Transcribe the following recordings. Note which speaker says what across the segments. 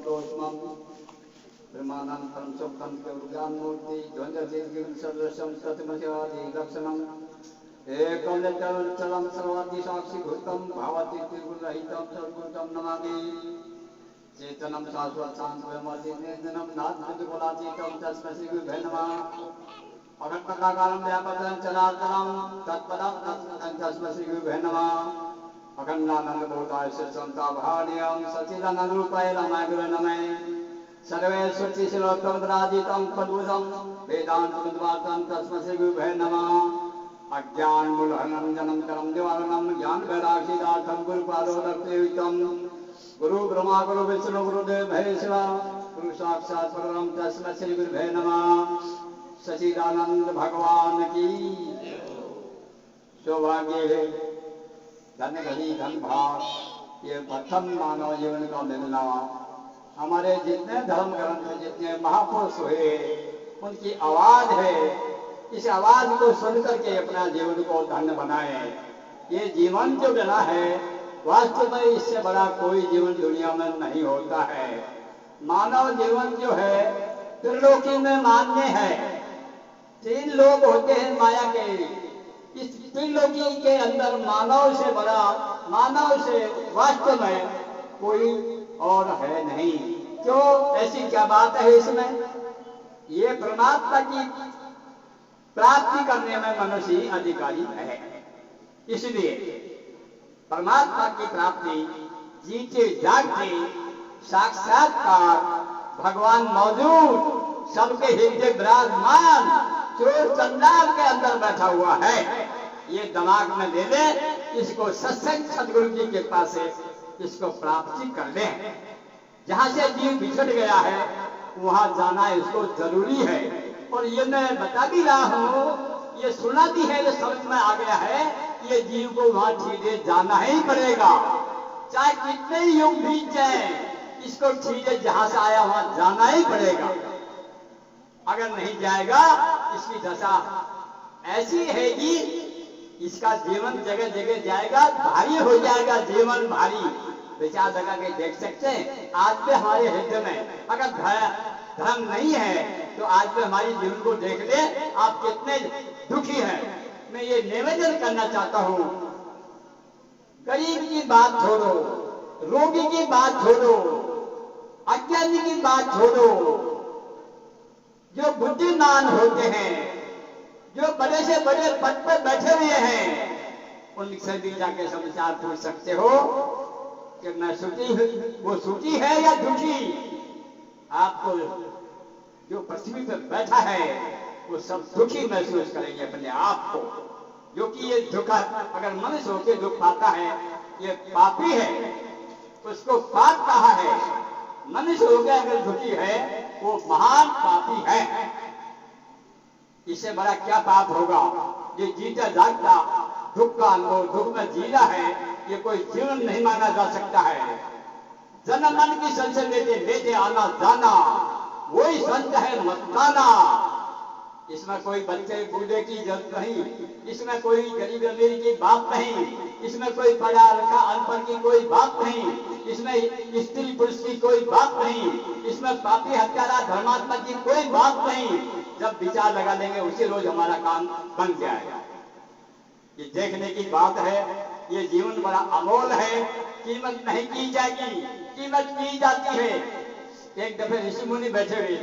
Speaker 1: तोष्मं ब्रह्मानंतरं सुखं ज्ञानमूर्ति द्वन्द्वतीर्घं सतमस्यादि लक्षणम् एकं चलं सर्वादिसाक्षिभूतं भावति त्रिगुणरहितं सर्वभूतं नमामि चेतनं शाश्वतशान्तिमर्दिनिर्जनं नास्तिगुणातीतं तस्मै श्रीगुरुभ्यो नमः अखण्डकाकारं व्यापकं चराचरं तत्पदं तस्मै श्रीगुरुभ्यो नमः अखण्डानन्दबोधाय श्रीसंताभार्यं सच्चिदानन्दरूपाय रमाय गुरुवे नमः सर्वेश्वरचिशिलोत्तमपराजितं पद्भुतं वेदान्तविद्वांसं तस्मै श्रीगुरुभ्यो नमः अज्ञानमूलहनं जनन्तरं निवारणं ज्ञानवैराग्यसिद्धार्थं गुरुपादोदत्तयुक्तं गुरु ब्रह्मा गुरु विष्णु गुरुदेव महेश्वर गुरु साक्षात् परब्रह्म तस्मै श्रीगुरुभ्यो नमः सच्चिदानंद भगवान की सौभाग्य है धन घड़ी धन भाग ये प्रथम मानव जीवन का मिलना। हमारे जितने धर्म ग्रंथ जितने महापुरुष हुए उनकी आवाज है, इस आवाज को सुन करके अपना जीवन को धन्य बनाए। ये जीवन जो मिला है वास्तव में इससे बड़ा कोई जीवन दुनिया में नहीं होता है। मानव जीवन जो है त्रिलोकी में मान्य है। तीन लोग होते हैं माया के, इस त्रिलोकी के अंदर मानव से बड़ा, मानव से वास्तव में कोई और है नहीं। क्यों, ऐसी क्या बात है इसमें? ये परमात्मा की प्राप्ति करने में मनुष्य अधिकारी है। इसलिए परमात्मा की प्राप्ति जीते जागते साक्षात्कार भगवान मौजूद सबके हृदय विराजमान चोर चंडाल के अंदर बैठा हुआ है। ये दिमाग में ले ले, इसको सत्संग सदगुरु की कृपा से इसको प्राप्ति कर ले। जहां से जीव बिछड़ गया है वहां जाना इसको जरूरी है। और ये मैं बता भी रहा हूं, ये सुना भी है, ये समझ में आ गया है, ये जीव को वहां सीधे जाना ही पड़ेगा। चाहे कितने युग बीत जाए, इसको सीधे जहां से आया वहां जाना ही पड़ेगा। अगर नहीं जाएगा इसकी दशा ऐसी है कि इसका जीवन जगह जगह जाएगा, भारी हो जाएगा, जीवन भारी। विचार लगा के देख सकते हैं आज भी हमारे हृदय में अगर धर्म नहीं है तो आज भी हमारी जीवन को देख ले, आप कितने दुखी हैं। मैं ये निवेदन करना चाहता हूं, गरीब की बात छोड़ो, रोगी की बात छोड़ो, अज्ञानी की बात छोड़ो, जो बुद्धिमान होते हैं, जो बड़े से बड़े पद पर बैठे हुए हैं, उनसे भी जाके समाचार पूछ सकते हो कि मैं सुखी, वो सुखी है या दुखी। आपको जो पृथ्वी पर बैठा है वो सब दुखी महसूस करेंगे अपने आप को, जो कि ये दुख अगर मनुष्य होकर दुख पाता है ये पापी है, उसको पाप कहा है। मनुष्य होकर अगर दुखी है वो महान पापी है। इससे बड़ा क्या पाप होगा? ये जीता जागता दुख का अनुभव, दुख में जीना है, ये कोई जीवन नहीं माना जा सकता है। जन्म मन की संशय लेते लेते आना जाना, वही संत है मस्ताना। इसमें कोई बच्चे बूढ़े की जरूरत नहीं, इसमें कोई गरीब अमीर की बात नहीं, इसमें कोई पढ़ा लिखा अनपढ़ की कोई बात नहीं, इसमें स्त्री पुरुष की कोई बात नहीं, इसमें पापी हत्यारा धर्मात्मा की कोई बात नहीं। जब विचार लगा लेंगे उसी रोज हमारा काम बन जाएगा। ये देखने की बात है, ये जीवन बड़ा अमोल है, कीमत नहीं की जाएगी, कीमत की जाती है। एक दफे ऋषि मुनि बैठे हुए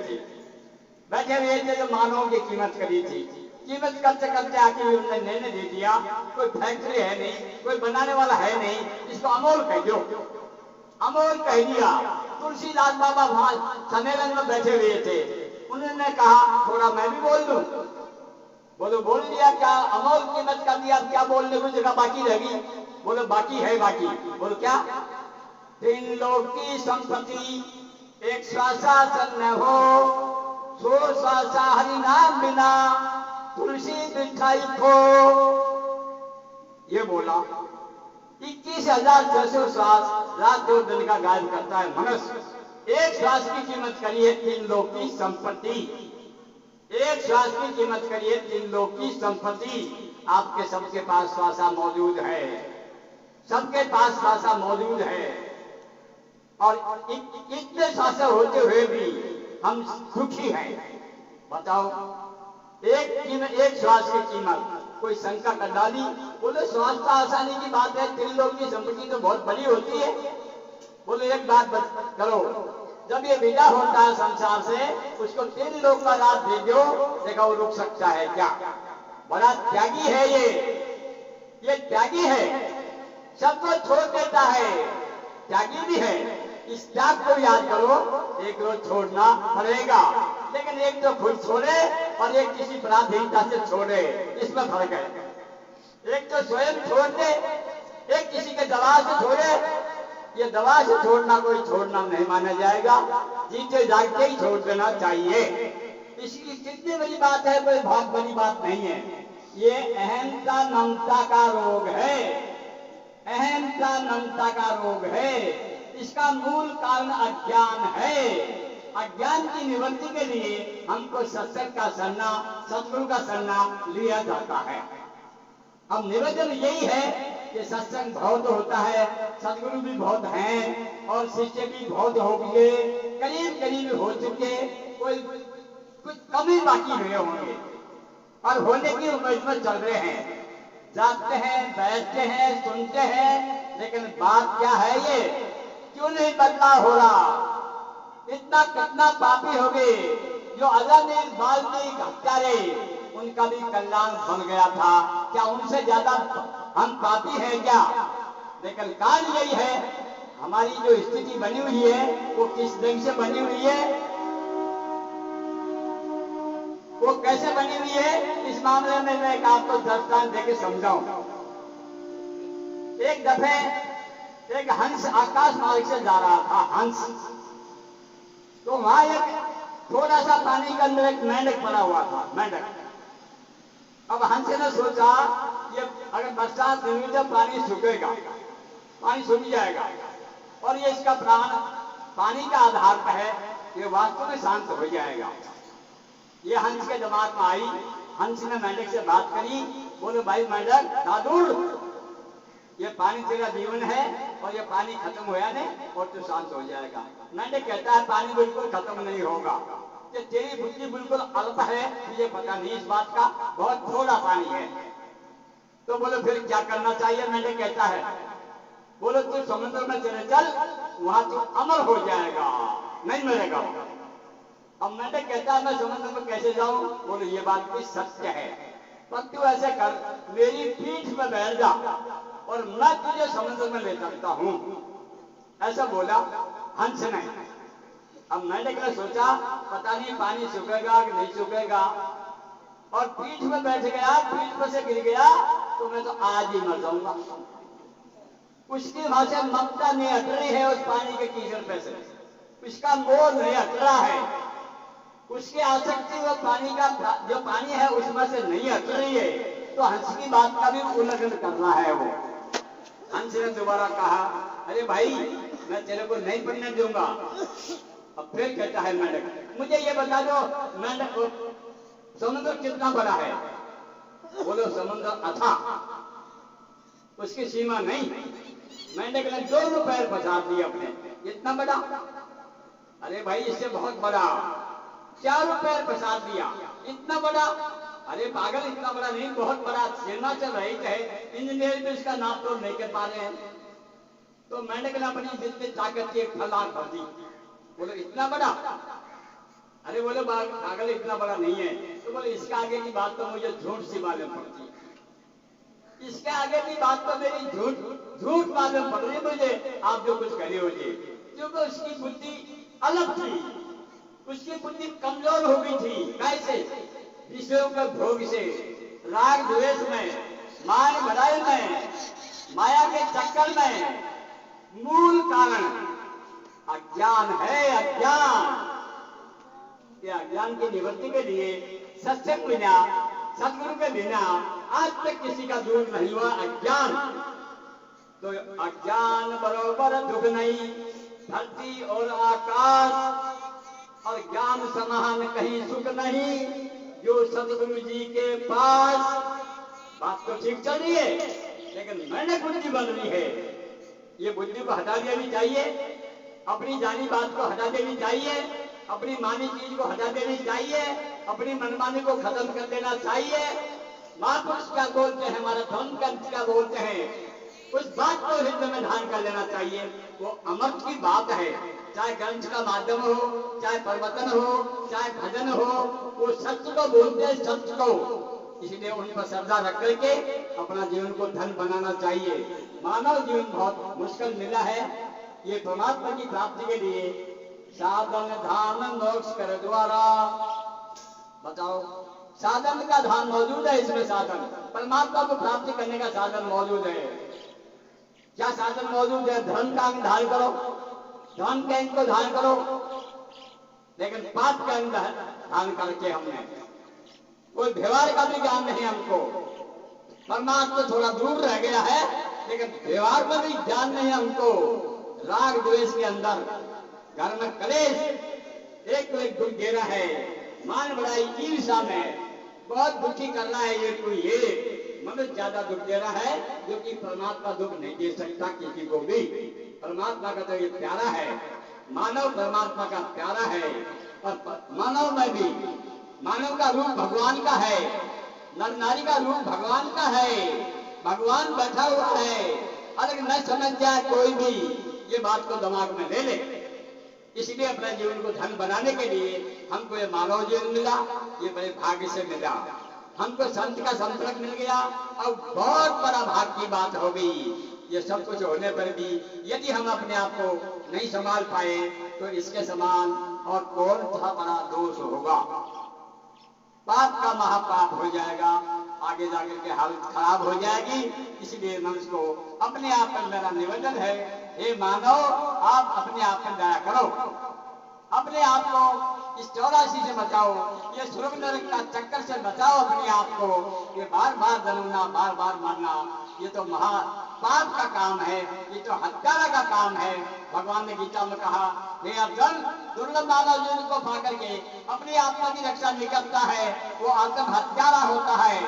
Speaker 1: थे जो मानव की कीमत करी थी। कीमत करते करते आके उन्होंने निर्णय दे दिया, कोई फैक्ट्री है नहीं, कोई बनाने वाला है नहीं, इसको अमोल कह दो। अमोल कह दिया। तुलसीदास बाबा वहां सम्मेलन में बैठे हुए थे, उन्होंने कहा थोड़ा मैं भी बोल दूं। बोलो बोल दिया, क्या अमोल कीमत कर दिया, क्या बोलने को जगह बाकी रहेगी? बोलो बाकी है, बाकी। बोलो क्या? तीन लोग की संपत्ति एक श्वासन न हो, सो श्वासा हरि नाम बिना तुलसी बिठाई खो। ये बोला 21,600 श्वास रात और दिन का गायब करता है मनुष्य। एक श्वास की कीमत करिए 3 लोग की संपत्ति, एक श्वास की कीमत करिए 3 लोग की संपत्ति। आपके सबके पास श्वासा मौजूद है, सबके पास श्वासा मौजूद है। और इतने शासन होते हुए भी हम सुखी हैं। बताओ, एक श्वास की कीमत कोई शंका कर डाली, बोले श्वास तो आसानी की बात है, 3 लोग की संपत्ति तो बहुत बड़ी होती है। बोले एक बात करो, जब ये विदा होता है संसार से, उसको 3 लोग का रात दे दो, देखा वो रुक सकता है क्या? बड़ा त्यागी है ये त्यागी है, सबको छोड़ देता है, त्यागी भी है। इस त्याग को याद करो, एक रोज छोड़ना पड़ेगा, लेकिन एक तो खुद छोड़े और एक किसी पराधीनता से छोड़े, इसमें फर्क है। एक तो स्वयं छोड़ दे, एक किसी के दबाव से छोड़े। ये दबाव से छोड़ना कोई छोड़ना नहीं माना जाएगा, जीते जागते ही छोड़ देना चाहिए। इसकी कितनी बड़ी बात है, कोई बहुत बड़ी बात नहीं है। ये अहंता ममता का रोग है, अहंता ममता का रोग है। इसका मूल कारण अज्ञान है। अज्ञान की निवृत्ति के लिए हमको सत्संग का शरणा, सतगुरु का शरणा लिया जाता है। अब निवेदन यही है कि सत्संग बहुत होता है, सतगुरु भी बहुत हैं और शिष्य भी बहुत हो गए, करीब करीब हो चुके, कोई कुछ कमी बाकी हुए होंगे और होने की उम्मीद में चल रहे हैं। जाते हैं, बैठते हैं, सुनते हैं, लेकिन बात क्या है, ये क्यों नहीं बदलाव हो रहा? इतना कितना पापी हो गए, जो अजामिल बाल्मीक हत्यारे, उनका भी कल्याण बन गया था। क्या उनसे ज्यादा हम पापी हैं क्या? लेकिन कारण यही है, हमारी जो स्थिति बनी हुई है वो किस ढंग से बनी हुई है, वो कैसे बनी हुई है, इस मामले में मैं आपको दृष्टांत देके समझाऊं। एक दफे एक हंस आकाश मार्ग से जा रहा था, हंस। तो वहां एक थोड़ा सा पानी के अंदर एक मेंढक पड़ा हुआ था, मेंढक। अब हंस ने सोचा, ये अगर बरसात नहीं हुई तो पानी सूखेगा, पानी सूख जाएगा और ये इसका प्राण पानी का आधार पर है, ये वास्तव में शांत हो जाएगा। ये हंस के दिमाग में आई। हंस ने मेंढक से बात करी, बोले भाई मेंढक दादुर, ये पानी तेरा जीवन है और ये पानी खत्म होया नहीं और तू शांत हो जाएगा। मेंढक कहता है पानी बिल्कुल खत्म नहीं होगा, कि तेरी बुद्धि बिल्कुल अल्प है, तुझे पता नहीं इस बात का, बहुत थोड़ा पानी है। तो बोले फिर क्या करना चाहिए? मेंढक कहता है, बोले तू समुद्र में चले चल, वहां तू अमर हो जाएगा, नहीं मरेगा। अब मेंढक कहता है मैं समुद्र में कैसे जाऊं? बोले ये बात भी सत्य है, पर तू ऐसे कर, मेरी पीठ में बैठ जा और मैं तुझे समुद्र में ले सकता हूं। ऐसा बोला हंस ने। अब मेंढक ने सोचा पता नहीं पानी सूखेगा कि नहीं सूखेगा, और पीठ में बैठ गया, पीठ पर से गिर गया तो मैं तो आज ही मर जाऊंगा। उसकी वहां से ममता नहीं हट रही है उस पानी के कीचड़ पे से, उसका मोह नहीं हट रहा है, उसकी आसक्ति वो पानी का जो पानी है उसमें से नहीं हट रही है। तो हंस की बात का भी उल्लंघन कर रहा है वो। हंस ने दोबारा कहा, अरे भाई मैं तेरे को नहीं पढ़ने दूंगा। अब फिर कहता है मेंढक, मुझे ये बता दो मेंढक, समुद्र कितना बड़ा है? बोलो समुद्र अथाह, उसकी सीमा नहीं। मेंढक ने दोनों पैर पसार दिए अपने, इतना बड़ा? अरे भाई इससे बहुत बड़ा। चारों पैर पसार दिया, इतना बड़ा? अरे पागल इतना बड़ा नहीं, बहुत बड़ा। सेना चल रही है, इंजीनियर भी इसका नाप तोड़ नहीं कर पा रहे हैं। तो मेंढक ने अपनी जितनी ताकत की एक फलांग भर दी। बोले इतना बड़ा? अरे बोले पागल इतना बड़ा नहीं है। तो बोले इसके आगे की बात तो मुझे झूठ सी मालूम पड़ती है, इसके आगे की बात तो मेरी झूठ मालूम पड़ रही मुझे, आप जो कुछ करे हो जी। क्योंकि उसकी बुद्धि अलग थी, उसकी बुद्धि कमजोर हो गई थी। कैसे? विषयों के भोग से, राग द्वेष में, मान बढ़ाई में, माया के चक्कर में। मूल कारण अज्ञान है, अज्ञान। ये अज्ञान की निवृत्ति के लिए सत्संग बिना, सतगुरु के बिना आज तक किसी का दूर नहीं हुआ अज्ञान। तो अज्ञान बरोबर दुख नहीं, धरती और आकाश और ज्ञान समान कहीं सुख नहीं, जो सतगुरु जी के पास। बात तो ठीक चल रही है, लेकिन मैंने बुद्धि बन रही है, ये बुद्धि को हटा दिया भी चाहिए। अपनी जानी बात को हटा देनी चाहिए, अपनी मानी चीज को हटा देनी चाहिए, अपनी मनमानी को खत्म कर देना चाहिए। महापुरुष क्या बोलते हैं, हमारा धर्म ग्रंथ क्या बोलते हैं, उस बात को हृदय में धारण कर लेना चाहिए। वो अमृत की बात है, चाहे ग्रंथ का माध्यम हो, चाहे प्रवचन हो, चाहे भजन हो, वो सत्य को बोलते हैं, सत्य को। इसलिए उन पर श्रद्धा रख करके अपना जीवन को धन बनाना चाहिए। मानव जीवन बहुत मुश्किल मिला है, ये परमात्मा की प्राप्ति के लिए साधन धान मोक्ष कर द्वारा। बताओ, साधन का धान मौजूद है इसमें, साधन परमात्मा को प्राप्ति करने का साधन मौजूद है। क्या साधन मौजूद है? धर्म का अंग धारण करो, धर्म के अंग को धारण करो, लेकिन पाप का अंग धारण करके हमने कोई व्यवहार का भी ज्ञान नहीं हमको। परमात्मा थोड़ा दूर रह गया है, लेकिन व्यवहार में भी ज्ञान नहीं हमको। राग द्वेष के अंदर घर में कलेश, एक तो एक दुख दे रहा है, मान बढ़ाई ईर्षा में बहुत दुखी कर रहा है। ये कोई ये मनुष्य ज्यादा दुख दे रहा है, जो कि परमात्मा दुख नहीं दे सकता किसी को भी। परमात्मा का तो ये प्यारा है, मानव परमात्मा का प्यारा है। और मानव में भी, मानव का रूप भगवान का है, नर नारी का रूप भगवान का है, भगवान बैठा हुआ है। अगर न समझ जाए कोई भी, ये बात को दिमाग में ले ले। इसलिए अपने जीवन को धन बनाने के लिए हमको ये मानव जीवन मिला, ये बड़े भाग्य से मिला। हमको संत का संपर्क मिल गया, अब बहुत बड़ा भाग्य की बात हो गई। ये सब कुछ होने पर भी यदि हम अपने आप को नहीं संभाल पाए, तो इसके समान और कौन सा बड़ा दोष होगा। पाप का महापाप हो जाएगा, आगे जाकर के हालत खराब हो जाएगी। इसलिए मनुष्य को अपने आप पर मेरा निवेदन है, हे मानव, आप अपने आप पर दया करो, अपने आप को इस 84 से बचाओ, ये स्वर्ग नरक का चक्कर से बचाओ अपने आप को। ये बार बार जन्मना, बार बार मरना, ये तो महा पाप का काम है, ये तो हत्यारा का काम है। भगवान ने गीता में कहा, हे अर्जुन, दुर्लभ मानव जीवन को पा करके अपनी आत्मा की रक्षा नहीं करता है, वो आत्म हत्यारा होता है।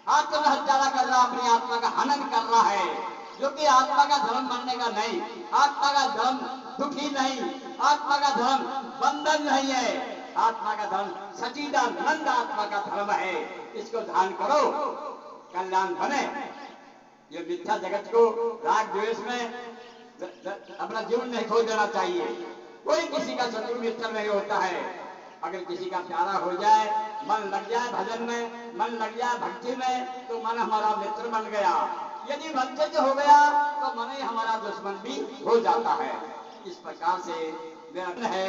Speaker 1: आत्म हत्यारा कर रहा, अपनी आत्मा का हनन कर रहा है, जो कि आत्मा का धर्म बनने का नहीं। आत्मा का धर्म दुखी नहीं, आत्मा का धर्म बंधन नहीं है, आत्मा का धर्म सच्चिदानंद आत्मा का धर्म है। इसको ध्यान करो, कल्याण बने। ये मिथ्या जगत को राग द्वेष में अपना जीवन नहीं खो देना चाहिए। कोई किसी का शत्रु मित्र नहीं होता है। अगर किसी का प्यारा हो जाए, मन लग जाए भजन में, मन लग जाए भक्ति में, तो मन हमारा मित्र बन गया। यदि वंचित हो गया, तो मन ही हमारा दुश्मन भी हो जाता है। इस प्रकार से मेरा है,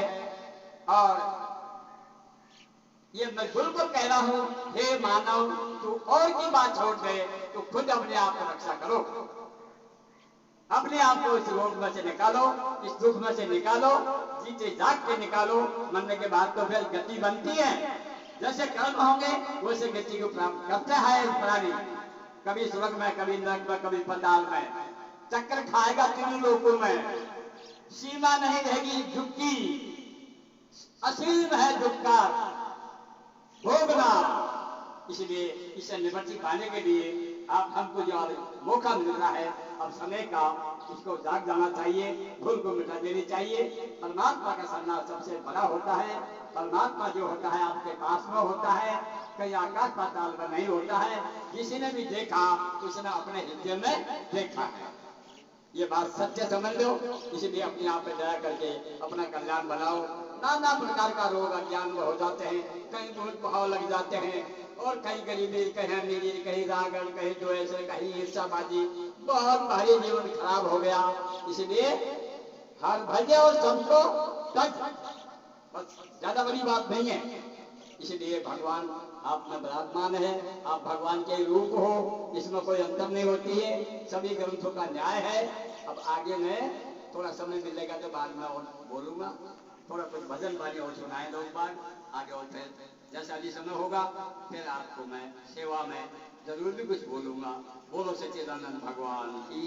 Speaker 1: और ये मैं गुरु को कह रहा हूं, हे मानव, तू और की बात छोड़ दे, तू खुद अपने आप को रक्षा करो, अपने आप को इस रोग में से निकालो, इस दुख में से निकालो, जीते जाग के निकालो। मरने के बाद तो फिर गति बनती है, जैसे कर्म होंगे वैसे गति को प्राप्त करता है प्राणी। कभी स्वर्ग में, कभी नरक में, कभी पाताल में, चक्कर खाएगा तीनों लोकों में। सीमा नहीं रहेगी दुख की, असीम है दुख का भोगना। इसलिए इससे निवृत्ति पाने के लिए आप हमको जो मौका मिल रहा है अब समय का, इसको जाग जाना चाहिए, भूल को मिटा देनी चाहिए। परमात्मा का सामना सबसे बड़ा होता है। परमात्मा जो होता है आपके पास में होता है, कहीं आकाश पाताल में नहीं होता है। किसी ने भी देखा उसने अपने हृदय में देखा है। ये बात सत्य समझ लो। इसलिए अपने आप पे दया करके अपना कल्याण बनाओ। नाना प्रकार का रोग अज्ञान में हो जाते हैं, कहीं भूल भाव लग जाते हैं, और कहीं गरीबी, कहीं अमीरी, कहीं रागण, कहीं द्वेष, कहीं ईर्ष्याबाजी, बहुत भारी जीवन खराब हो गया। इसलिए हर भजे और सबको तक, बस ज्यादा बड़ी बात नहीं है। इसलिए भगवान आप में विराजमान है, आप भगवान के रूप हो, इसमें कोई अंतर नहीं होती है। सभी ग्रंथों का न्याय है। अब आगे मैं थोड़ा समय मिलेगा तो बाद में और बोलूंगा, थोड़ा कुछ भजन वाणी और सुनाए लोग बार आगे, और फिर जैसा भी समय होगा फिर आपको मैं सेवा में जरूर भी कुछ बोलूंगा। बोलो सच्चिदानंद भगवान की।